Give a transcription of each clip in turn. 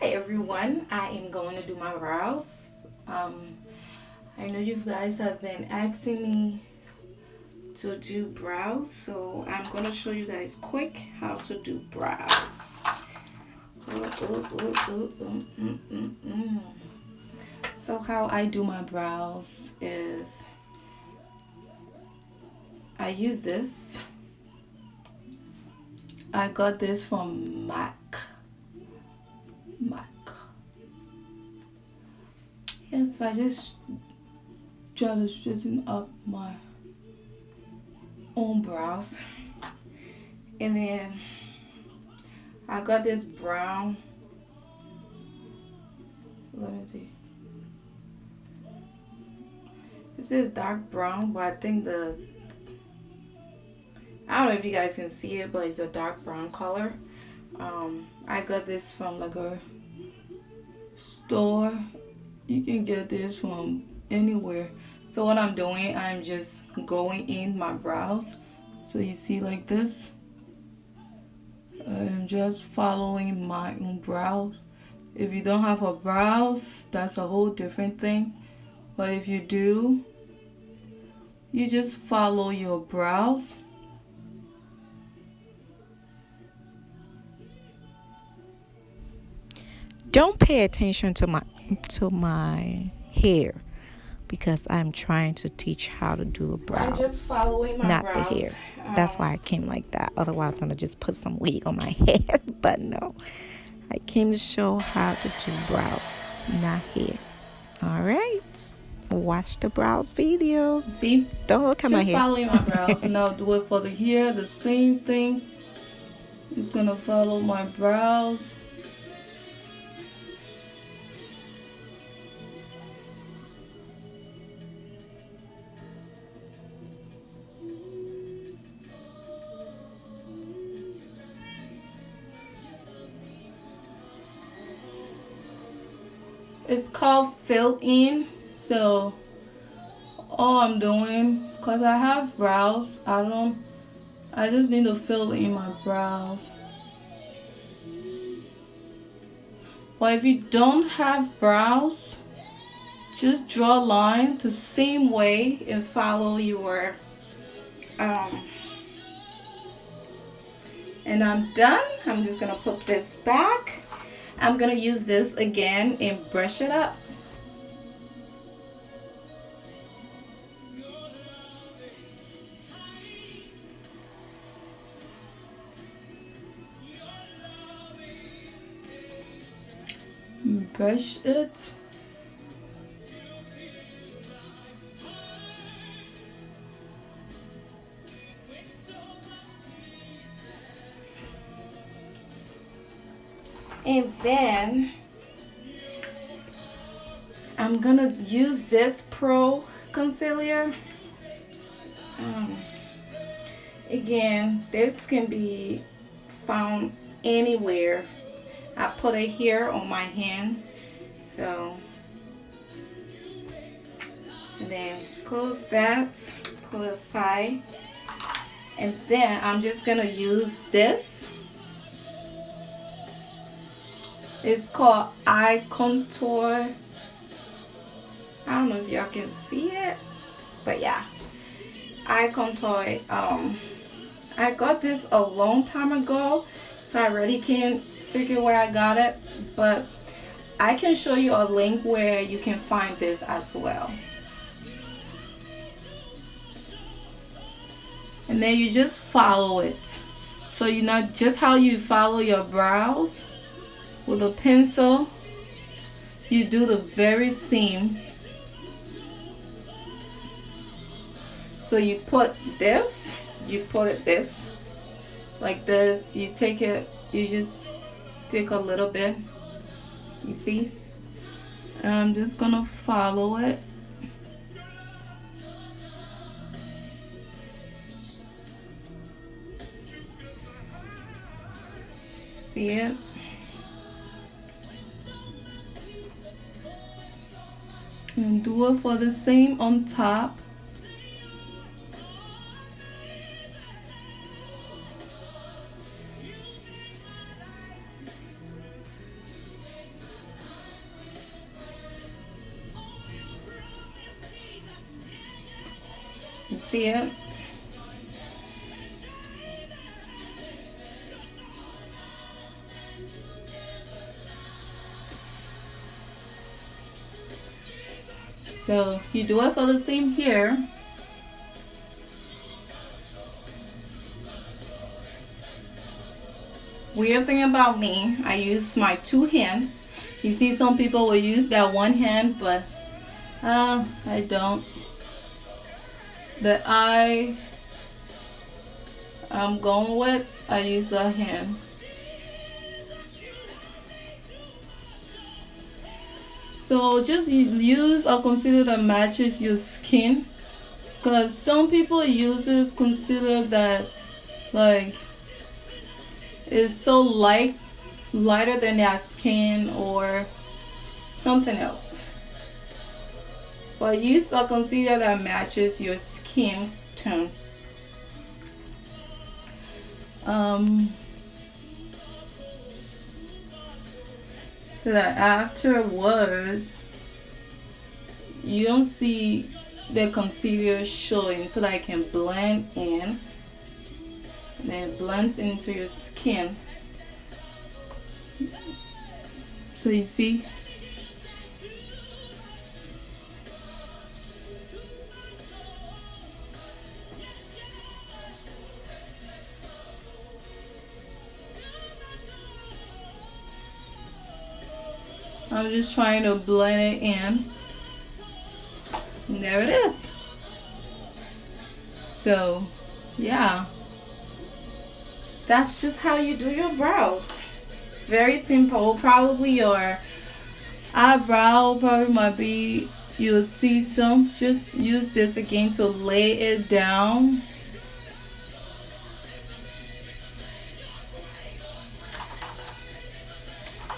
Hi everyone, I am going to do my brows. I know you guys have been asking me to do brows, so I'm going to show you guys quick how to do brows. So how I do my brows is I use this. I got this from Mac. Yes, I just try to straighten up my own brows. And then I got this brown. Let me see. This is dark brown, but I think I don't know if you guys can see it, but it's a dark brown color. I got this from like a store. You can get this from anywhere. So what I'm doing, I'm just going in my brows. So you see like this. I'm just following my own brows. If you don't have a brows, that's a whole different thing. But if you do, you just follow your brows. Don't pay attention to my hair because I'm trying to teach how to do a I'm brow, just following my not the brows. hair. That's why I came like that. Otherwise, I'm gonna just put some wig on my head. But no, I came to show how to do brows, not hair. All right, watch the brows video. See? Don't look at my Just hair. following my brows. And I'll do it for the hair, the same thing. Just gonna follow my brows. It's called fill in. So all I'm doing, cause I have brows, I just need to fill in my brows. But if you don't have brows, just draw a line the same way and follow your um and I'm done. I'm just gonna put this back. I'm gonna use this again and brush it up. Brush it. And then I'm gonna use this Pro Concealer. Um, Again, this can be found anywhere. I put it here on my hand. So, and then close that, pull it aside. And then I'm just gonna use this. It's called eye contour. I don't know if y'all can see it, but yeah, eye contour. I got this a long time ago, so I really can't figure where I got it, but I can show you a link where you can find this as well. And then you just follow it. So you know just how you follow your brows with a pencil, you do the very same. So you put this, you put it this, like this, you take it, you just take a little bit, you see? And I'm just gonna follow it. See it? And do it for the same on top. See it? So you do it for the same here. Weird thing about me, I use my two hands. You see some people will use that one hand, but I don't. The eye I'm going with, I use the hand. So just use a concealer that matches your skin, because some people uses concealer that like is so lighter than their skin or something else. But use a concealer that matches your skin tone. So that afterwards you don't see the concealer showing, so that it can blend in, and then it blends into your skin. So you see, I'm just trying to blend it in. And there it is. So, yeah. That's just how you do your brows. Very simple. Probably your eyebrow probably might be, you'll see some. Just use this again to lay it down.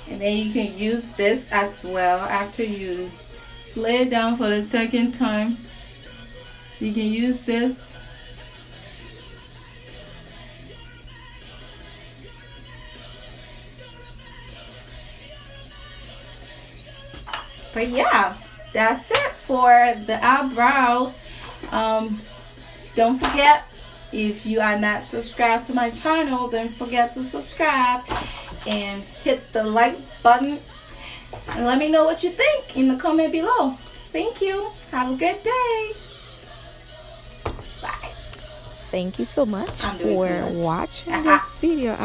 And then you can use this as well after you lay it down for the second time. You can use this. But yeah, that's it for the eyebrows. Don't forget, if you are not subscribed to my channel, don't forget to subscribe and hit the like button, and let me know what you think in the comment below. Thank you. Have a good day. Bye. Thank you so much for watching this video.